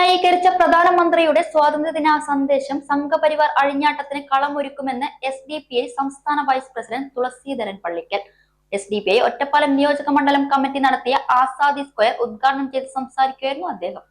ന്യായീകരിച്ച പ്രധാനമന്ത്രിയുടെ സ്വാതന്ത്ര്യദിന സന്ദേശം സംഘപരിവാർ അഴിഞ്ഞാട്ടത്തിന് കളമൊരുക്കുമെന്ന് SDPI സംസ്ഥാന vice president Thulaseedharan Pallikkal. SDPI Ottapalam നിയോജക മണ്ഡലം കമ്മിറ്റി നടത്തിയ ആസാദി സ്ക്വയർ ഉദ്ഘാടനം ചെയ്ത് സംസാരിക്കുകയായിരുന്നു അദ്ദേഹം.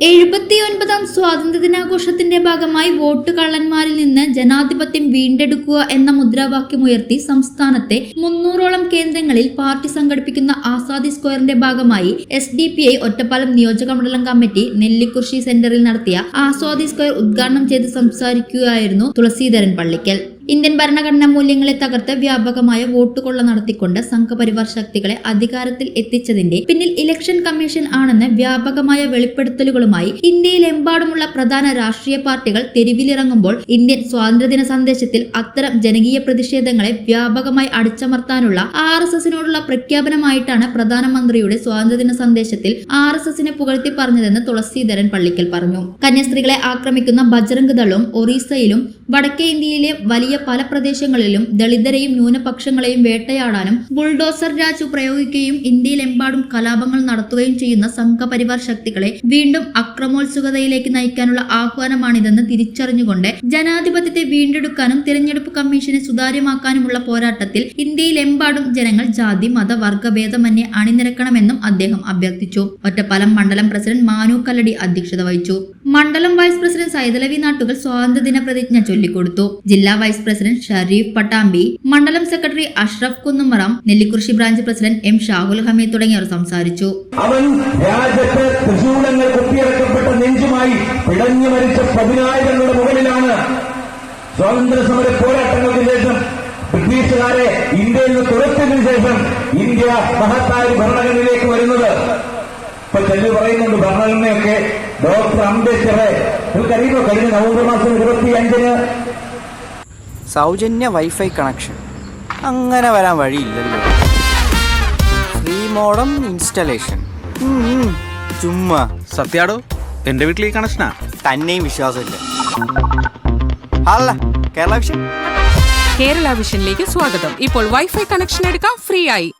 79ാം സ്വാതന്ത്ര്യദിനാഘോഷത്തിന്റെ ഭാഗമായി വോട്ട് കള്ളന്മാരിൽ നിന്ന് ജനാധിപത്യം വീണ്ടെടുക്കുക എന്ന മുദ്രാവാക്യമുയർത്തി സംസ്ഥാനത്തെ 300ഓളം കേന്ദ്രങ്ങളിൽ പാർട്ടി സംഘടിപ്പിക്കുന്ന ആസാദി സ്ക്വയറിന്റെ ഭാഗമായി SDPI ഒറ്റപ്പാലം നിയോജക മണ്ഡലം കമ്മിറ്റി നെല്ലിക്കുറിശി സെന്ററിൽ നടത്തിയ ആസാദി സ്ക്വയർ ഉദ്ഘാടനം ചെയ്ത് സംസാരിക്കുകയായിരുന്നു തുളസീധരൻ പള്ളിക്കൽ. ഇന്ത്യൻ ഭരണഘടനാ മൂല്യങ്ങളെ തകർത്ത് വ്യാപകമായ വോട്ടുകൊള്ള നടത്തിക്കൊണ്ട് സംഘപരിവാർ ശക്തികളെ അധികാരത്തിൽ എത്തിച്ചതിന്റെ പിന്നിൽ ഇലക്ഷൻ കമ്മീഷൻ ആണെന്ന് വ്യാപകമായ വെളിപ്പെടുത്തലുകളുമായി ഇന്ത്യയിലെമ്പാടുമുള്ള പ്രധാന രാഷ്ട്രീയ പാർട്ടികൾ തെരുവിലിറങ്ങുമ്പോൾ ഇന്ത്യൻ സ്വാതന്ത്ര്യദിന സന്ദേശത്തിൽ അത്തരം ജനകീയ പ്രതിഷേധങ്ങളെ വ്യാപകമായി അടിച്ചമർത്താനുള്ള RSSനോടുള്ള പ്രഖ്യാപനമായിട്ടാണ് പ്രധാനമന്ത്രിയുടെ സ്വാതന്ത്ര്യദിന സന്ദേശത്തിൽ RSSനെ പുകഴ്ത്തി പറഞ്ഞതെന്ന് തുളസീധരൻ പള്ളിക്കൽ പറഞ്ഞു. കന്യാസ്ത്രീകളെ ആക്രമിക്കുന്ന ബജ്രംഗ് ദളും ഒറീസയിലും വടക്കേ ഇന്ത്യയിലെ വലിയ പല പ്രദേശങ്ങളിലും ദളിതരെയും ന്യൂനപക്ഷങ്ങളെയും വേട്ടയാടാനും ബുൾഡോസർ രാജ് പ്രയോഗിക്കുകയും ഇന്ത്യയിലെമ്പാടും കലാപങ്ങൾ നടത്തുകയും ചെയ്യുന്ന സംഘപരിവാർ ശക്തികളെ വീണ്ടും അക്രമോത്സുകതയിലേക്ക് നയിക്കാനുള്ള ആഹ്വാനമാണിതെന്ന് തിരിച്ചറിഞ്ഞുകൊണ്ട് ജനാധിപത്യത്തെ വീണ്ടെടുക്കാനും തിരഞ്ഞെടുപ്പ് കമ്മീഷനെ സുതാര്യമാക്കാനുമുള്ള പോരാട്ടത്തിൽ ഇന്ത്യയിലെമ്പാടും ജനങ്ങൾ ജാതി മത വർഗഭേദമന്യേ അണിനിരക്കണമെന്നും അദ്ദേഹം അഭ്യർത്ഥിച്ചു. ഒറ്റപ്പാലം മണ്ഡലം പ്രസിഡന്റ് മാനു കല്ലടി അധ്യക്ഷത വഹിച്ചു. മണ്ഡലം വൈസ് പ്രസിഡന്റ് സൈതലവി നാട്ടുകൾ സ്വാതന്ത്ര്യദിന പ്രതിജ്ഞ ചൊല്ലിക്കൊടുത്തു. ജില്ലാ വൈസ് പ്രസിഡന്റ് ഷരീഫ് പട്ടാമ്പി, മണ്ഡലം secretary Ashraf Kunnumaram, Nellikurissi branch president M Shahul Hameed തുടങ്ങിയവർ സംസാരിച്ചു. അവൻ രാജ്യത്ത് തൃശൂലങ്ങൾ കുത്തിയിറക്കപ്പെട്ട നെഞ്ചുമായി പിടഞ്ഞു മരിച്ച 10,000ങ്ങളുടെ മുകളിലാണ് സ്വാതന്ത്ര്യ സമര പോരാട്ടങ്ങൾക്ക് ശേഷം ബ്രിട്ടീഷുകാരെ ഇന്ത്യയിൽ നിന്ന് തുരത്തിയതിനു ശേഷം ഇന്ത്യ മഹത്തായ ഭരണഘടനയിലേക്ക് വരുന്നത്. ഇപ്പൊ ചെല്ലു പറയുന്നുണ്ട് ഭരണഘടനയൊക്കെ ഡോക്ടർ അംബേദ്കറെ നിങ്ങൾക്കറിയുമോ? കഴിഞ്ഞ നവംബർ മാസം 25-ന് സൗജന്യ വൈഫൈ കണക്ഷൻ അങ്ങനെ വരാൻ വഴിയില്ലല്ലോ. ഫ്രീ മോഡം ഇൻസ്റ്റലേഷൻ ചുമ്മാ. സത്യാടോ, എന്റെ വീട്ടിൽ ഈ കണക്ഷനാ. തന്നെയും വിശ്വാസമില്ല. അല്ല, കേരള വിഷൻ. കേരള വിഷനിലേക്ക് സ്വാഗതം. ഇപ്പോൾ വൈഫൈ കണക്ഷൻ എടുക്കാം ഫ്രീ ആയി.